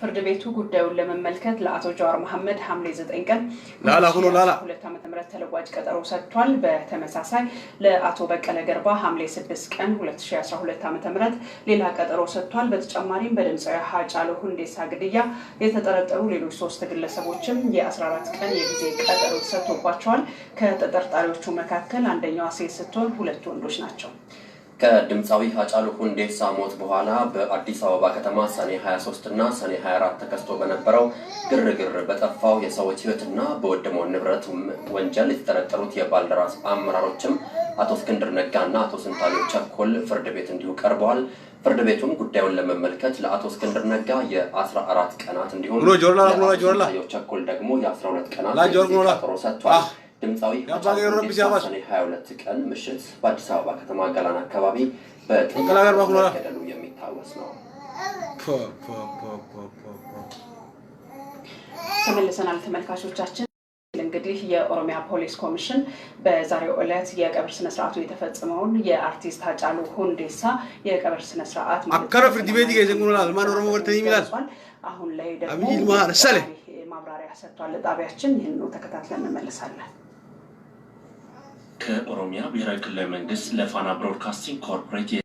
ፍርድ ቤቱ ጉዳዩን ለመመልከት ለአቶ ጀዋር መሐመድ ሐምሌ 9 ቀን 2012 ዓ.ም ተለዋጭ ቀጠሮ ሰጥቷል። በተመሳሳይ ለአቶ በቀለ ገርባ ሐምሌ 6 ቀን 2012 ዓ.ም ሌላ ቀጠሮ ሰጥቷል። በተጨማሪም በድምጻዊ ሃጫሉ ሁንዴሳ ግድያ የተጠረጠሩ ሌሎች 3 ግለሰቦችም የ14 ቀን የጊዜ ቀጠሮ ሰጥቶባቸዋል። ከተጠርጣሪዎቹ መካከል አንደኛው ሴት ስትሆን 2 ወንዶች ናቸው። ከድምጻዊ ሃጫሉ ሁንዴሳ ሞት በኋላ በአዲስ አበባ ከተማ ሰኔ 23 እና ሰኔ 24 ተከስቶ በነበረው ግርግር በጠፋው የሰዎች ህይወትና በወደመው ንብረት ወንጀል የተጠረጠሩት የባልደራስ አመራሮችም አቶ እስክንድር ነጋና አቶ ስንታየው ቸኮል ፍርድ ቤት እንዲሁ ቀርበዋል። ፍርድ ቤቱም ጉዳዩን ለመመልከት ለአቶ እስክንድር ነጋ የ14 ቀናት እንዲሁም ለአቶ ቸኮል ደግሞ የ12 ቀናት ቀጠሮ ሰጥቷል። ድምጻዊ ሰኔ 22 ቀን ምሽት በአዲስ አበባ ከተማ ገላን አካባቢ በጥይት የሚታወስ ነው። ተመልሰናል ተመልካቾቻችን። እንግዲህ የኦሮሚያ ፖሊስ ኮሚሽን በዛሬው ዕለት የቀብር ስነ ስርዓቱ የተፈጸመውን የአርቲስት ሃጫሉ ሁንዴሳ የቀብር ስነ ስርዓት አከረፍ ዲቤት ይገዘጉናል ማን ኦሮሞ ወርተኝ ይላል። አሁን ላይ ደግሞ ማብራሪያ ሰጥቷል። ጣቢያችን ይህን ተከታትለን እንመለሳለን። ከኦሮሚያ ብሔራዊ ክልላዊ መንግስት ለፋና ብሮድካስቲንግ ኮርፖሬት